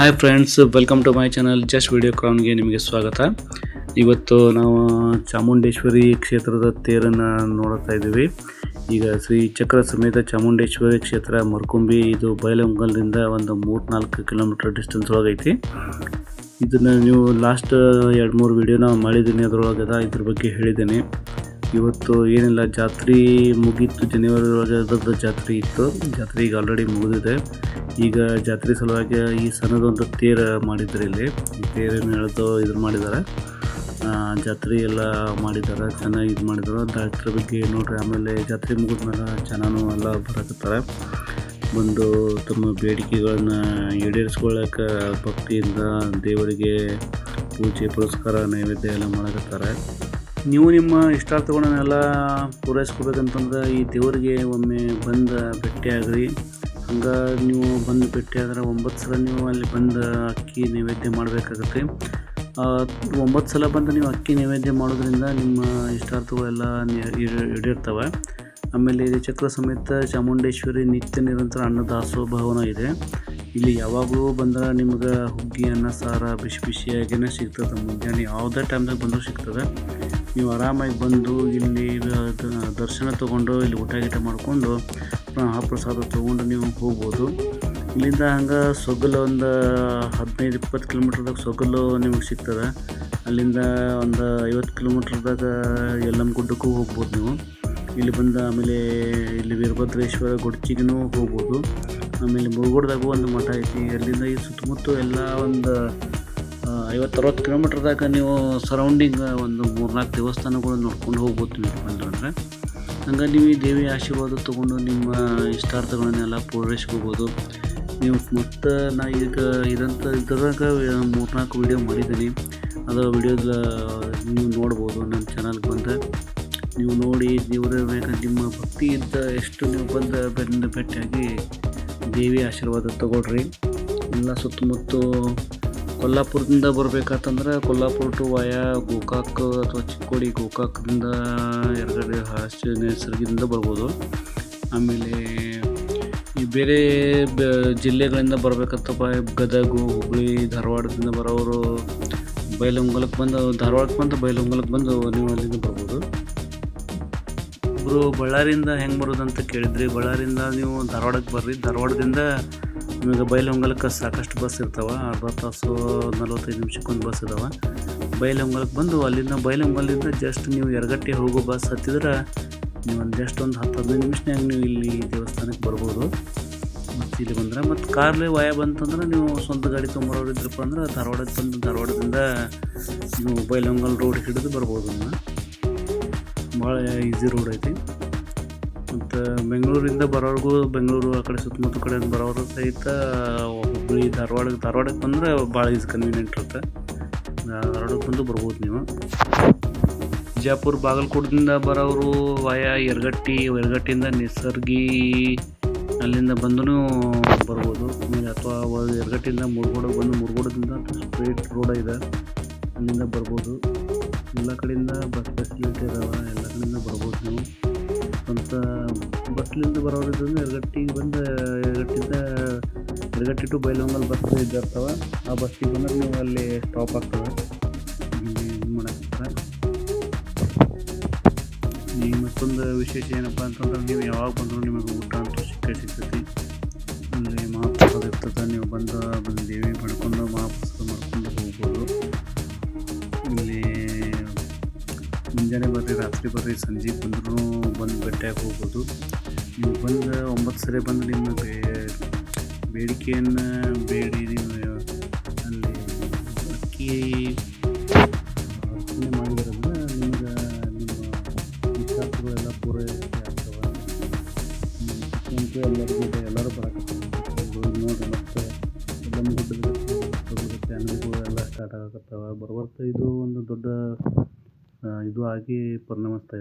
Hi friends, welcome to my channel just video ಕ್ರೌನ್ಗೆ ನಿಮಗೆ ಸ್ವಾಗತ. ಇವತ್ತು ನಾವು ಚಾಮುಂಡೇಶ್ವರಿ ಕ್ಷೇತ್ರದ ತೇರನ್ನು ನೋಡ್ತಾ ಇದ್ದೀವಿ. ಈಗ ಶ್ರೀ ಚಕ್ರ ಸಮೇತ ಚಾಮುಂಡೇಶ್ವರಿ ಕ್ಷೇತ್ರ ಮರ್ಕುಂಬಿ, ಇದು ಬೈಲಹೊಂಗಲದಿಂದ ಒಂದು 3-4 ಕಿಲೋಮೀಟರ್ ಡಿಸ್ಟೆನ್ಸ್ ಒಳಗೈತಿ. ಇದನ್ನು ನೀವು ಲಾಸ್ಟ್ 2-3 ವೀಡಿಯೋನ ಮಾಡಿದ್ದೀನಿ, ಅದರೊಳಗೆ ಇದ್ರ ಬಗ್ಗೆ ಹೇಳಿದ್ದೇನೆ. ಇವತ್ತು ಏನಿಲ್ಲ, ಜಾತ್ರೆ ಮುಗೀತು, ಜನವರಿ ಒಳಗೆ ದೊಡ್ಡ ಜಾತ್ರೆ ಇತ್ತು. ಜಾತ್ರೆ ಈಗ ಆಲ್ರೆಡಿ ಮುಗಿದಿದೆ. ಈಗ ಜಾತ್ರೆ ಸಲುವಾಗಿ ಈ ಸಣ್ಣದೊಂದು ತೇರು ಮಾಡಿದ್ದಾರೆ. ಇಲ್ಲಿ ತೇರನ್ನು ಎಳೆದು ಮಾಡಿದ್ದಾರೆ, ಜಾತ್ರೆ ಎಲ್ಲ ಮಾಡಿದ್ದಾರೆ, ಚೆನ್ನಾಗಿ ಇದು ಮಾಡಿದ್ದಾರೆ. ಜಾತ್ರೆ ಬಗ್ಗೆ ನೋಡ್ರಿ. ಆಮೇಲೆ ಜಾತ್ರೆ ಮುಗಿದ್ಮೇಲೆ ಚೆನ್ನಾನು ಎಲ್ಲ ಬರಕತ್ತಾರೆ, ಬಂದು ತಮ್ಮ ಬೇಡಿಕೆಗಳನ್ನ ಈಡೇರಿಸ್ಕೊಳ್ಳೋಕೆ ಭಕ್ತಿಯಿಂದ ದೇವರಿಗೆ ಪೂಜೆ ಪುರಸ್ಕಾರ ನೈವೇದ್ಯ ಎಲ್ಲ ಮಾಡಕತ್ತಾರೆ. ನೀವು ನಿಮ್ಮ ಇಷ್ಟಾರ್ಥಗಳನ್ನೆಲ್ಲ ಪೂರೈಸ್ಕೋಬೇಕಂತಂದ್ರೆ ಈ ದೇವರಿಗೆ ಒಮ್ಮೆ ಬಂದು ಭೇಟಿಯಾಗ್ರಿ. ಹಂಗೆ ನೀವು ಬಂದು ಭೇಟಿಯಾದ್ರೆ 9 ಸಲ ನೀವು ಅಲ್ಲಿ ಬಂದು ಅಕ್ಕಿ ನೈವೇದ್ಯ ಮಾಡಬೇಕಾಗತ್ತೆ. 9 ಸಲ ಬಂದು ನೀವು ಅಕ್ಕಿ ನೈವೇದ್ಯ ಮಾಡೋದ್ರಿಂದ ನಿಮ್ಮ ಇಷ್ಟಾರ್ಥಗಳೆಲ್ಲ ಈಡೇರ್ತವೆ. ಆಮೇಲೆ ಇದು ಚಕ್ರ ಸಮೇತ ಚಾಮುಂಡೇಶ್ವರಿ ನಿತ್ಯ ನಿರಂತರ ಅನ್ನದಾಸೋಭವನ ಇದೆ. ಇಲ್ಲಿ ಯಾವಾಗಲೂ ಬಂದ್ರೆ ನಿಮ್ಗೆ ಹುಗ್ಗಿ ಅನ್ನ ಸಾರ ಬಿಸಿ ಬಿಸಿಯಾಗಿಯೇ ಸಿಗ್ತದೆ. ಮುಂಜಾನೆ ಯಾವುದೇ ಟೈಮ್ದಾಗ ಬಂದರೂ ಸಿಗ್ತದೆ. ನೀವು ಆರಾಮಾಗಿ ಬಂದು ಇಲ್ಲಿ ದರ್ಶನ ತೊಗೊಂಡು ಇಲ್ಲಿ ಊಟ ಗೀಟ ಮಾಡಿಕೊಂಡು ಮಹಾಪ್ರಸಾದ ತೊಗೊಂಡು ನೀವು ಹೋಗ್ಬೋದು. ಇಲ್ಲಿಂದ ಹಂಗೆ ಸೊಗಲು ಒಂದು 15-20 ಕಿಲೋಮೀಟ್ರ್ದಾಗ ಸೊಗಲು ನಿಮಗೆ ಸಿಗ್ತದೆ. ಅಲ್ಲಿಂದ ಒಂದು 50 ಕಿಲೋಮೀಟ್ರ್ದಾಗ ಯಲ್ಲಮ್ಮ ಗುಡ್ಡಕ್ಕೂ ಹೋಗ್ಬೋದು ನೀವು. ಇಲ್ಲಿ ಬಂದು ಆಮೇಲೆ ಇಲ್ಲಿ ವೀರಭದ್ರೇಶ್ವರ ಗುಡ್ಚಿಗೂ ಹೋಗ್ಬೋದು. ಆಮೇಲೆ ಮುರುಗೋಡ್ದಾಗೂ ಒಂದು ಮಠ ಐತಿ. ಅಲ್ಲಿಂದ ಈ ಸುತ್ತಮುತ್ತ ಎಲ್ಲ ಒಂದು 50-60 ಕಿಲೋಮೀಟ್ರ್ದಾಗ ನೀವು ಸರೌಂಡಿಂಗ್ ಒಂದು 3-4 ದೇವಸ್ಥಾನಗಳು ನೋಡ್ಕೊಂಡು ಹೋಗ್ಬೋದು ನೀವು ಬಂದ್ರೆ. ಹಂಗೆ ನೀವು ಈ ದೇವಿ ಆಶೀರ್ವಾದ ತೊಗೊಂಡು ನಿಮ್ಮ ಇಷ್ಟಾರ್ಥಗಳನ್ನೆಲ್ಲ ಪೂರೈಸ್ಕೋಬೋದು ನೀವು. ಮತ್ತು ನಾ ಈಗ ಇದ್ರಾಗ 3-4 ವೀಡಿಯೋ ಮಾಡಿದ್ದೀನಿ. ಅದು ವೀಡಿಯೋದ ನೀವು ನೋಡ್ಬೋದು. ನಮ್ಮ ಚಾನಲ್ಗೆ ಬಂದು ನೀವು ನೋಡಿ ದೇವರ ನಿಮ್ಮ ಭಕ್ತಿ ಇದ್ದ ಎಷ್ಟು ನೀವು ಬಂದು ಭೇಟಿಯಾಗಿ ದೇವಿ ಆಶೀರ್ವಾದ ತಗೊಳ್ರಿ. ಎಲ್ಲ ಸುತ್ತಮುತ್ತ ಕೊಲ್ಲಾಪುರದಿಂದ ಬರಬೇಕಂತಂದ್ರೆ ಕೊಲ್ಲಾಪುರ ಟು ವಾಯಾ ಗೋಕಾಕ್ ಅಥವಾ ಚಿಕ್ಕೋಡಿ, ಗೋಕಾಕದಿಂದ ಎರಗಡೆ ನೈಸರ್ಗಿಕದಿಂದ ಬರ್ಬೋದು. ಆಮೇಲೆ ಈ ಬೇರೆ ಜಿಲ್ಲೆಗಳಿಂದ ಬರಬೇಕಂತಪ್ಪ, ಗದಗ, ಹುಬ್ಬಳ್ಳಿ, ಧಾರವಾಡದಿಂದ ಬರೋರು ಬೈಲಹೊಂಗಲಕ್ಕೆ ಬಂದು, ಧಾರವಾಡಕ್ಕೆ ಬಂದು ಬೈಲಹೊಂಗಲಕ್ಕೆ ಬಂದು ನೀವು ಅಲ್ಲಿಂದ ಬರ್ಬೋದು. ಒಬ್ಬರು ಬಳ್ಳಾರಿಯಿಂದ ಹೆಂಗೆ ಬರೋದಂತ ಕೇಳಿದ್ರಿ. ಬಳ್ಳಾರಿಯಿಂದ ನೀವು ಧಾರವಾಡಕ್ಕೆ ಬರ್ರಿ. ಧಾರವಾಡದಿಂದ ನಿಮಗೆ ಬೈಲಹೊಂಗಲಕ್ಕೆ ಸಾಕಷ್ಟು ಬಸ್ ಇರ್ತಾವೆ. 40 ತಾಸು 45 ನಿಮಿಷಕ್ಕೊಂದು ಬಸ್ ಇದಾವೆ. ಬೈಲಹೊಂಗಲಕ್ಕೆ ಬಂದು ಅಲ್ಲಿಂದ ಬೈಲಹೊಂಗಲದಿಂದ ಜಸ್ಟ್ ನೀವು ಯರಗಟ್ಟಿ ಹೋಗೋ ಬಸ್ ಹತ್ತಿದ್ರೆ ನೀವು ಜಸ್ಟ್ ಒಂದು 10-15 ನಿಮಿಷನಾಗ ನೀವು ಇಲ್ಲಿ ದೇವಸ್ಥಾನಕ್ಕೆ ಬರ್ಬೋದು. ಮತ್ತು ಇಲ್ಲಿ ಬಂದರೆ ಮತ್ತು ಕಾರ್ಲೆ ವಾಯ ಬಂತಂದ್ರೆ ನೀವು ಸ್ವಂತ ಗಾಡಿ ತೊಗೊಂಬರೋರು ಇದ್ರಪ್ಪ ಅಂದ್ರೆ ಧಾರವಾಡಕ್ಕೆ ಬಂದು ಧಾರವಾಡದಿಂದ ನೀವು ಬೈಲಹೊಂಗಲ ರೋಡ್ ಹಿಡಿದು ಬರ್ಬೋದು. ಭಾಳ ಈಸಿ ರೋಡ್ ಐತಿ. ಮತ್ತು ಬೆಂಗಳೂರಿಂದ ಬರೋರ್ಗೂ, ಬೆಂಗಳೂರು ಆ ಕಡೆ ಸುತ್ತಮುತ್ತ ಕಡೆಯಿಂದ ಬರೋರು ಸಹಿತ ಹುಬ್ಬಳ್ಳಿ, ಧಾರವಾಡಕ್ಕೆ ಬಂದರೆ ಭಾಳ ಈಸಿ ಕನ್ವೀನಿಯೆಂಟ್ ಇರುತ್ತೆ. ಧಾರವಾಡಕ್ಕೆ ಬಂದು ಬರ್ಬೋದು ನೀವು. ಬಿಜಾಪುರ, ಬಾಗಲಕೋಟದಿಂದ ಬರೋರು ವಾಯ ಯರಗಟ್ಟಿಯಿಂದ ನಿಸರ್ಗಿ ಅಲ್ಲಿಂದ ಬಂದು ಬರ್ಬೋದು. ಅಥವಾ ಯರಗಟ್ಟಿಯಿಂದ ಮುರುಗೋಡಿಗೆ ಬಂದು ಮುರುಗೋಡದಿಂದ ಸ್ಟ್ರೇಟ್ ರೋಡ್ ಇದೆ, ಅಲ್ಲಿಂದ ಬರ್ಬೋದು. ಎಲ್ಲ ಕಡೆಯಿಂದ ಬಸ್ ಫೆಸಿಲಿಟಿ ಇದಾವೆ, ಎಲ್ಲ ಕಡೆಯಿಂದ ಬರ್ಬೋದು ನೀವು. ಸ್ವಂತ ಬಸ್ಲಿಂದ ಬರೋದ್ರಿಂದ ಯರಗಟ್ಟಿಗೆ ಬಂದು ಯರಗಟ್ಟಿ ಟು ಬೈಲಹೊಂಗಲ ಬಸ್ ಇದ್ದಾವೆ. ಆ ಬಸ್ಸಿಗೆ ಬಂದರೆ ನೀವು ಅಲ್ಲಿ ಸ್ಟಾಪ್ ಆಗ್ತದೆ, ಇದು ಮಾಡಕ್ಕೆ. ಈಗ ಮತ್ತೊಂದು ವಿಶೇಷ ಏನಪ್ಪ ಅಂತಂದ್ರೆ ನೀವು ಯಾವಾಗ ಬಂದರೂ ನಿಮಗೆ ಊಟ ಅಂತೂ ಸಿಗ್ತೈತಿ. ಅಲ್ಲಿ ಮಹಾಪ್ರಸಾದ ಇರ್ತದೆ. ನೀವು ಬಂದು ದೇವಿ ಮಾಡ್ಕೊಂಡು ಮಹಾಪ್ರಸಾದ ಮಾಡ್ಕೊಂಡು ಹೋಗ್ಬೋದು. ಇಲ್ಲಿ ಮುಂಜಾನೆ ಬರ್ರಿ, ರಾತ್ರಿ ಬರ್ರಿ, ಸಂಜೆ ಬಂದರೂ ಬಂದು ಭೇಟಿಯಾಗಿ ಹೋಗ್ಬೋದು. ನೀವು ಬಂದು 9 ಸರಿ ಬಂದು ನಿಮ್ಮ ಬೇಡಿಕೆಯನ್ನು ಬೇಡಿ ನೀವು ಅಲ್ಲಿ ಅಕ್ಕಿ ಅರ್ಚನೆ ಮಾಡಿದ್ರಿಂದ ನಿಮ್ಗೆ ನಿಮ್ಮ ಇಷ್ಟಾರ್ಥಗಳೆಲ್ಲ ಪೂರೈಕೆ ಆಗ್ತವೆ. ಎಲ್ಲರೂ ಬರಕತ್ತಾರೆ ನೋಡಿರಿ. ಮತ್ತು ಎಲ್ಲ ಗುಡ್ಡದ ಅಂಗಡಿಗಳು ಎಲ್ಲ ಸ್ಟಾರ್ಟ್ ಆಗಕತ್ತವೆ. ಬರ್ತಾ ಇದು ಒಂದು ದೊಡ್ಡ ಇದು ಆಗಿ ಪರಿಣಮಿಸ್ತಾ ಇದೆ.